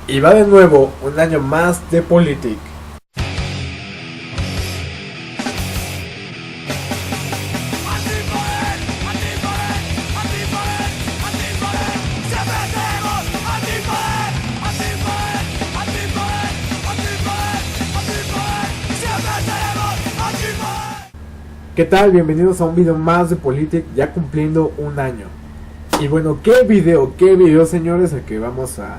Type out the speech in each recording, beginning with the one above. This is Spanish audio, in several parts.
Y va de nuevo un año más de Politic. ¿Qué tal? Bienvenidos a un video más de Politic, ya cumpliendo un año. Y bueno, qué video señores, el que vamos a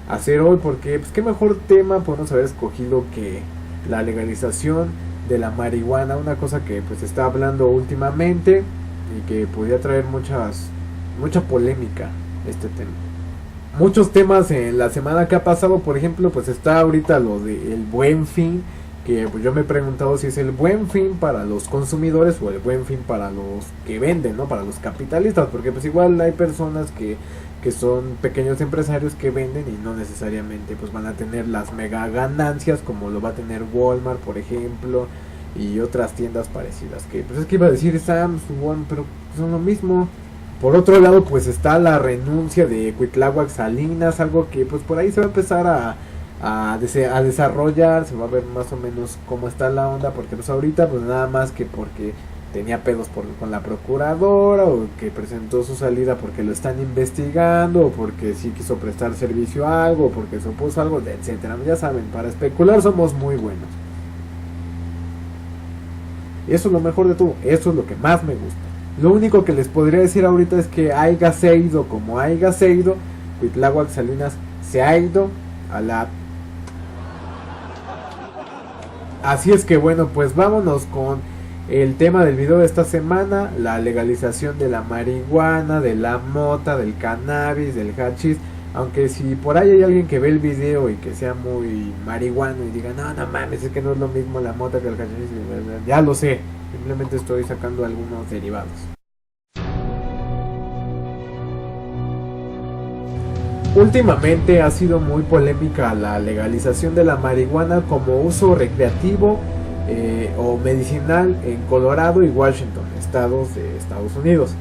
hacer hoy, porque pues qué mejor tema podemos haber escogido que la legalización de la marihuana, una cosa que pues se está hablando últimamente y que podría traer mucha polémica este tema. Muchos temas en la semana que ha pasado, por ejemplo, pues está ahorita lo del Buen Fin, que pues yo me he preguntado si es el Buen Fin para los consumidores o el Buen Fin para los que venden, ¿no? Para los capitalistas, porque pues igual hay personas que son pequeños empresarios que venden y no necesariamente pues van a tener las mega ganancias como lo va a tener Walmart, por ejemplo, y otras tiendas parecidas, que pues es que iba a decir Sam's, Walmart, pero son lo mismo. Por otro lado pues está la renuncia de Cuitláhuac Salinas, algo que pues por ahí se va a empezar a desarrollar, se va a ver más o menos cómo está la onda, porque pues ahorita pues nada más que porque tenía pedos con la procuradora, o que presentó su salida porque lo están investigando, o porque sí quiso prestar servicio a algo, o porque se opuso a algo, etcétera. Ya saben, para especular somos muy buenos. Y eso es lo mejor de todo, eso es lo que más me gusta. Lo único que les podría decir ahorita es que haya se ido como haya se ido, Cuitláhuac Salinas se ha ido a la... Así es que bueno, pues vámonos con el tema del video de esta semana: la legalización de la marihuana, de la mota, del cannabis, del hachís. Aunque si por ahí hay alguien que ve el video y que sea muy marihuano y diga, no mames, es que no es lo mismo la mota que el hachís, ya lo sé, simplemente estoy sacando algunos derivados. Últimamente ha sido muy polémica la legalización de la marihuana como uso recreativo o medicinal en Colorado y Washington, estados de Estados Unidos.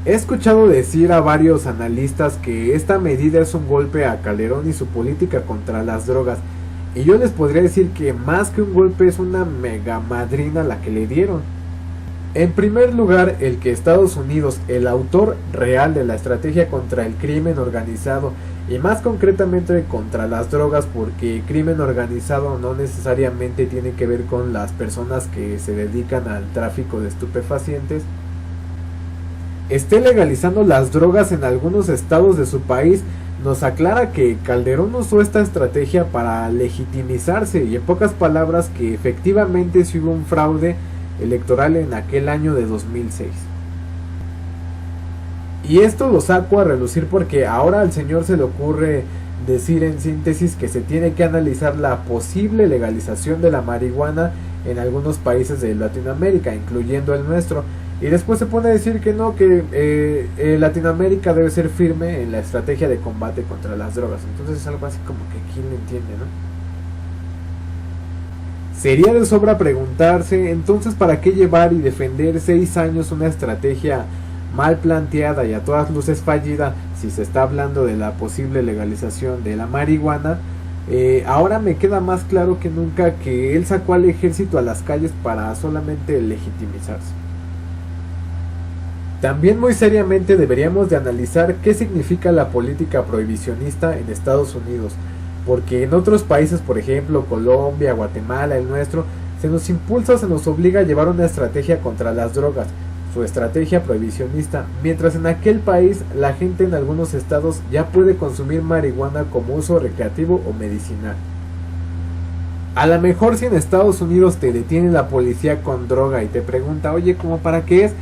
He escuchado decir a varios analistas que esta medida es un golpe a Calderón y su política contra las drogas, y yo les podría decir que más que un golpe es una mega madrina la que le dieron. En primer lugar, el que Estados Unidos, el autor real de la estrategia contra el crimen organizado, y más concretamente contra las drogas, porque crimen organizado no necesariamente tiene que ver con las personas que se dedican al tráfico de estupefacientes, esté legalizando las drogas en algunos estados de su país, nos aclara que Calderón usó esta estrategia para legitimizarse, y en pocas palabras que efectivamente sí hubo un fraude electoral en aquel año de 2006. Y esto lo saco a relucir porque ahora al señor se le ocurre decir en síntesis que se tiene que analizar la posible legalización de la marihuana en algunos países de Latinoamérica, incluyendo el nuestro, y después se pone a decir que no, que Latinoamérica debe ser firme en la estrategia de combate contra las drogas. Entonces es algo así como que quién lo entiende, ¿no? Sería de sobra preguntarse, entonces, ¿para qué llevar y defender 6 años una estrategia mal planteada y a todas luces fallida si se está hablando de la posible legalización de la marihuana? Ahora me queda más claro que nunca que él sacó al ejército a las calles para solamente legitimizarse. También muy seriamente deberíamos de analizar qué significa la política prohibicionista en Estados Unidos, porque en otros países, por ejemplo Colombia, Guatemala, el nuestro, se nos impulsa, se nos obliga a llevar una estrategia contra las drogas, su estrategia prohibicionista, mientras en aquel país la gente en algunos estados ya puede consumir marihuana como uso recreativo o medicinal. A lo mejor si en Estados Unidos te detiene la policía con droga y te pregunta, oye, ¿cómo para qué es?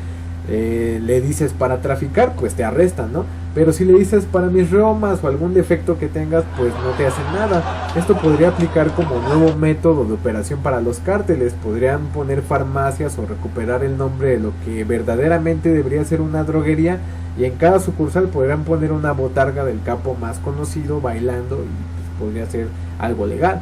Le dices para traficar, pues te arrestan, ¿no? Pero si le dices para mis reumas o algún defecto que tengas, pues no te hacen nada. Esto podría aplicar como nuevo método de operación para los cárteles. Podrían poner farmacias o recuperar el nombre de lo que verdaderamente debería ser una droguería, y en cada sucursal podrían poner una botarga del capo más conocido bailando, y pues podría ser algo legal.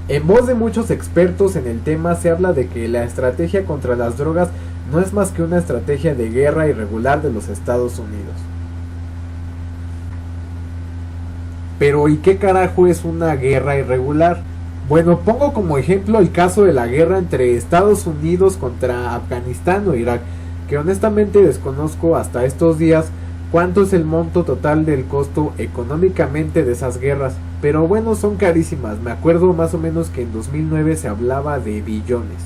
En voz de muchos expertos en el tema se habla de que la estrategia contra las drogas no es más que una estrategia de guerra irregular de los Estados Unidos. Pero ¿y qué carajo es una guerra irregular? Bueno, pongo como ejemplo el caso de la guerra entre Estados Unidos contra Afganistán o Irak, que honestamente desconozco hasta estos días cuánto es el monto total del costo económicamente de esas guerras, pero bueno, son carísimas. Me acuerdo más o menos que en 2009 se hablaba de billones.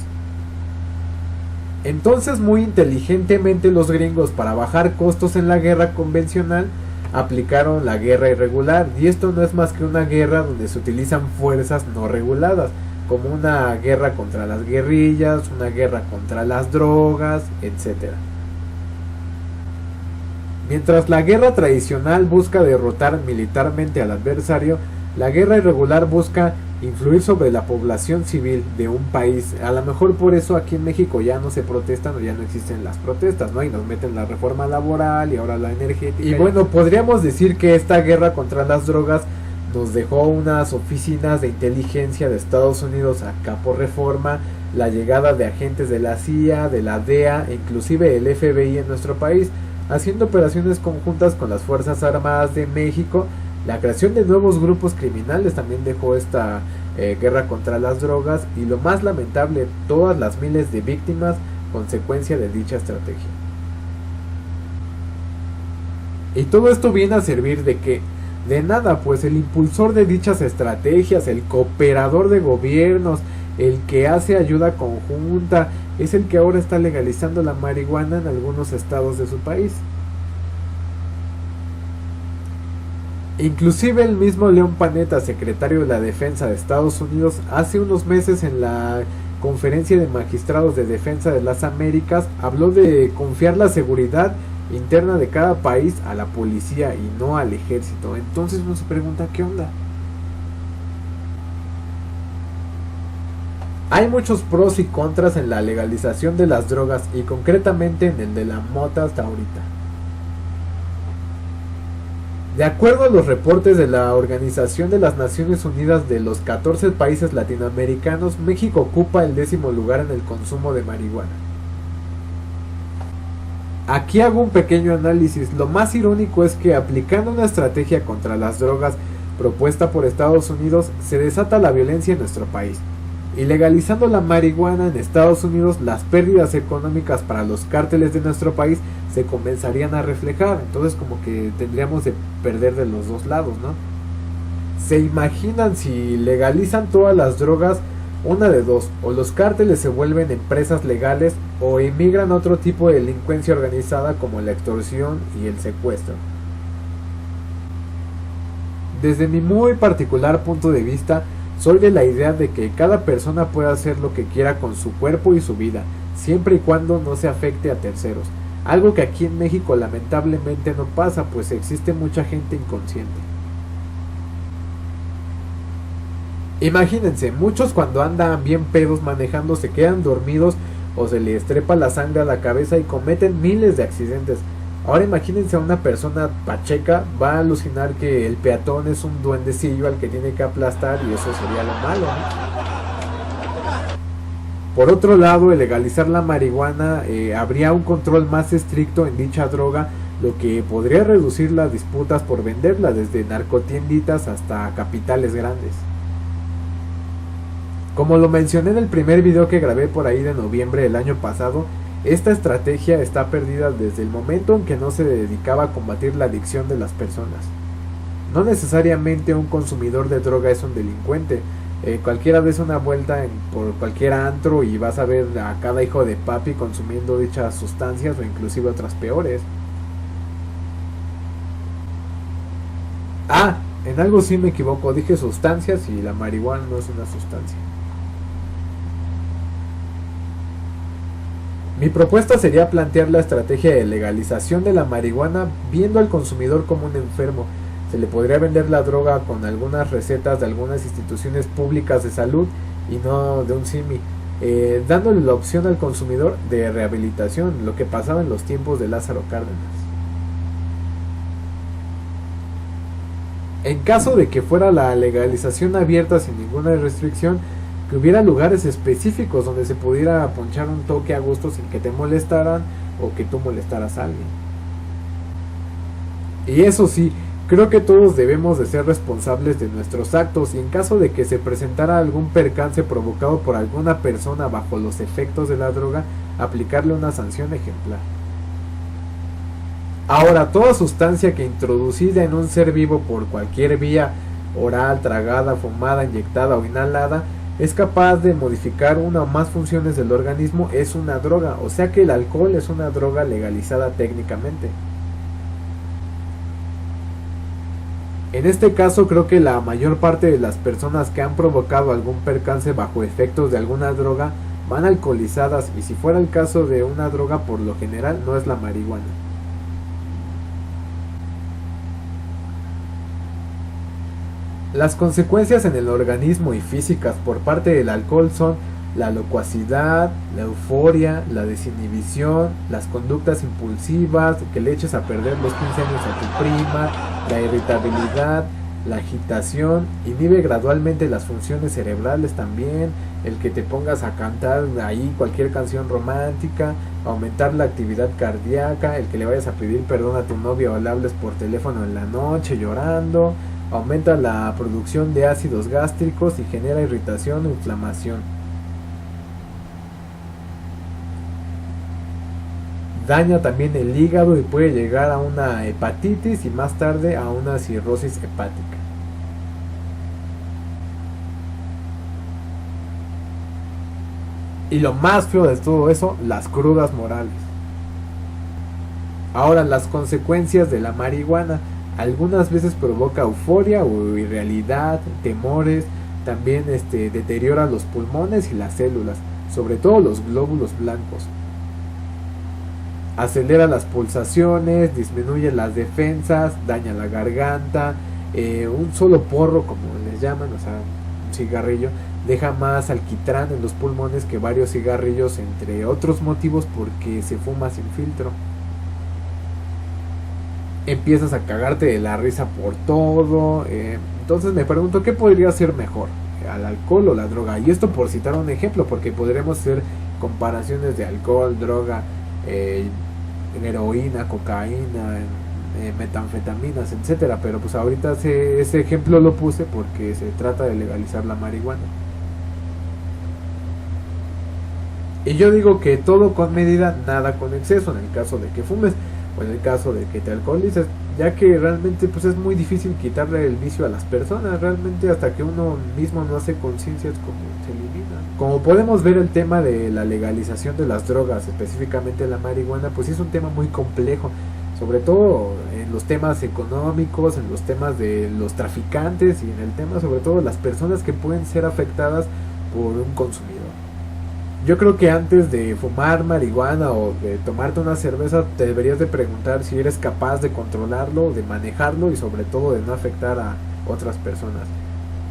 Entonces, muy inteligentemente los gringos, para bajar costos en la guerra convencional, aplicaron la guerra irregular, y esto no es más que una guerra donde se utilizan fuerzas no reguladas, como una guerra contra las guerrillas, una guerra contra las drogas, etc. Mientras la guerra tradicional busca derrotar militarmente al adversario, la guerra irregular busca influir sobre la población civil de un país. A lo mejor por eso aquí en México ya no se protestan o ya no existen las protestas, ¿no? Y nos meten la reforma laboral y ahora la energética. Y bueno, podríamos decir que esta guerra contra las drogas nos dejó unas oficinas de inteligencia de Estados Unidos acá por reforma, la llegada de agentes de la CIA, de la DEA e inclusive el FBI en nuestro país, haciendo operaciones conjuntas con las Fuerzas Armadas de México. La creación de nuevos grupos criminales también dejó esta guerra contra las drogas, y lo más lamentable, todas las miles de víctimas consecuencia de dicha estrategia. Y todo esto viene a servir de que de nada, pues el impulsor de dichas estrategias, el cooperador de gobiernos, el que hace ayuda conjunta, es el que ahora está legalizando la marihuana en algunos estados de su país. Inclusive el mismo León Panetta, secretario de la Defensa de Estados Unidos, hace unos meses en la Conferencia de Magistrados de Defensa de las Américas, habló de confiar la seguridad interna de cada país a la policía y no al ejército. Entonces uno se pregunta, ¿qué onda? Hay muchos pros y contras en la legalización de las drogas, y concretamente en el de la mota hasta ahorita. De acuerdo a los reportes de la Organización de las Naciones Unidas, de los 14 países latinoamericanos, México ocupa el 10º lugar en el consumo de marihuana. Aquí hago un pequeño análisis. Lo más irónico es que, aplicando una estrategia contra las drogas propuesta por Estados Unidos, se desata la violencia en nuestro país. Y legalizando la marihuana en Estados Unidos, las pérdidas económicas para los cárteles de nuestro país se comenzarían a reflejar. Entonces como que tendríamos de perder de los dos lados, ¿no? ¿Se imaginan si legalizan todas las drogas? Una de dos: o los cárteles se vuelven empresas legales, o emigran a otro tipo de delincuencia organizada como la extorsión y el secuestro. Desde mi muy particular punto de vista, soy de la idea de que cada persona puede hacer lo que quiera con su cuerpo y su vida, siempre y cuando no se afecte a terceros. Algo que aquí en México lamentablemente no pasa, pues existe mucha gente inconsciente. Imagínense, muchos cuando andan bien pedos manejando se quedan dormidos o se les trepa la sangre a la cabeza y cometen miles de accidentes. Ahora imagínense a una persona pacheca, va a alucinar que el peatón es un duendecillo al que tiene que aplastar, y eso sería lo malo, ¿no? Por otro lado, el legalizar la marihuana habría un control más estricto en dicha droga, lo que podría reducir las disputas por venderla, desde narcotienditas hasta capitales grandes. Como lo mencioné en el primer video que grabé por ahí de noviembre del año pasado, esta estrategia está perdida desde el momento en que no se dedicaba a combatir la adicción de las personas. No necesariamente un consumidor de droga es un delincuente. Cualquiera des una vuelta por cualquier antro y vas a ver a cada hijo de papi consumiendo dichas sustancias, o inclusive otras peores. En algo sí me equivoco, dije sustancias y la marihuana no es una sustancia. Mi propuesta sería plantear la estrategia de legalización de la marihuana viendo al consumidor como un enfermo. Se le podría vender la droga con algunas recetas de algunas instituciones públicas de salud y no de un simi, dándole la opción al consumidor de rehabilitación, lo que pasaba en los tiempos de Lázaro Cárdenas. En caso de que fuera la legalización abierta sin ninguna restricción, que hubiera lugares específicos donde se pudiera ponchar un toque a gusto sin que te molestaran o que tú molestaras a alguien. Y eso sí, creo que todos debemos de ser responsables de nuestros actos y en caso de que se presentara algún percance provocado por alguna persona bajo los efectos de la droga, aplicarle una sanción ejemplar. Ahora, toda sustancia que introducida en un ser vivo por cualquier vía oral, tragada, fumada, inyectada o inhalada es capaz de modificar una o más funciones del organismo es una droga, o sea que el alcohol es una droga legalizada técnicamente. En este caso creo que la mayor parte de las personas que han provocado algún percance bajo efectos de alguna droga van alcoholizadas y si fuera el caso de una droga por lo general no es la marihuana. Las consecuencias en el organismo y físicas por parte del alcohol son la locuacidad, la euforia, la desinhibición, las conductas impulsivas, que le eches a perder los 15 años a tu prima, la irritabilidad, la agitación, inhibe gradualmente las funciones cerebrales también, el que te pongas a cantar ahí cualquier canción romántica, aumentar la actividad cardíaca, el que le vayas a pedir perdón a tu novia o le hables por teléfono en la noche llorando, aumenta la producción de ácidos gástricos y genera irritación o inflamación. Daña también el hígado y puede llegar a una hepatitis y más tarde a una cirrosis hepática. Y lo más feo de todo eso, las crudas morales. Ahora, las consecuencias de la marihuana. Algunas veces provoca euforia o irrealidad, temores, también deteriora los pulmones y las células, sobre todo los glóbulos blancos. Acelera las pulsaciones, disminuye las defensas, daña la garganta, un solo porro, como les llaman, o sea, un cigarrillo, deja más alquitrán en los pulmones que varios cigarrillos, entre otros motivos porque se fuma sin filtro. Empiezas a cagarte de la risa por todo, entonces me pregunto qué podría ser mejor, al alcohol o la droga, y esto por citar un ejemplo, porque podremos hacer comparaciones de alcohol, droga, heroína, cocaína, metanfetaminas, etcétera, pero pues ahorita ese ejemplo lo puse porque se trata de legalizar la marihuana. Y yo digo que todo con medida, nada con exceso, en el caso de que fumes o en el caso de que te alcoholices, ya que realmente pues es muy difícil quitarle el vicio a las personas, realmente hasta que uno mismo no hace conciencia es como se elimina. Como podemos ver, el tema de la legalización de las drogas, específicamente la marihuana, pues es un tema muy complejo, sobre todo en los temas económicos, en los temas de los traficantes y en el tema sobre todo de las personas que pueden ser afectadas por un consumidor. Yo creo que antes de fumar marihuana o de tomarte una cerveza te deberías de preguntar si eres capaz de controlarlo, de manejarlo y sobre todo de no afectar a otras personas.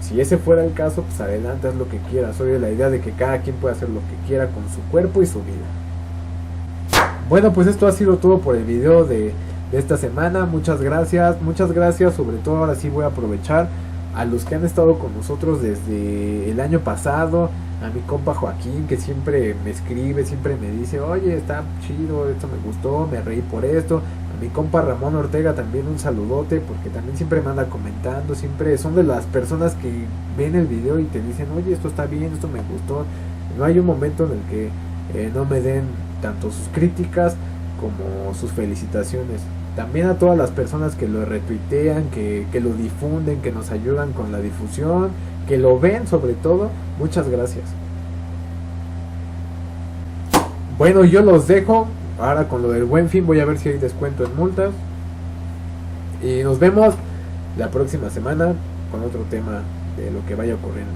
Si ese fuera el caso, pues adelante, haz lo que quieras. Soy de la idea de que cada quien puede hacer lo que quiera con su cuerpo y su vida. Bueno, pues esto ha sido todo por el video de esta semana. Muchas gracias, sobre todo ahora sí voy a aprovechar a los que han estado con nosotros desde el año pasado, a mi compa Joaquín, que siempre me escribe, siempre me dice, oye, está chido, esto me gustó, me reí por esto. A mi compa Ramón Ortega también un saludote, porque también siempre me anda comentando, siempre son de las personas que ven el video y te dicen, oye, esto está bien, esto me gustó. No hay un momento en el que no me den tanto sus críticas como sus felicitaciones. También a todas las personas que lo retuitean, que lo difunden, que nos ayudan con la difusión, que lo ven sobre todo, muchas gracias. Bueno, yo los dejo. Ahora con lo del Buen Fin voy a ver si hay descuento en multas. Y nos vemos la próxima semana con otro tema de lo que vaya ocurriendo.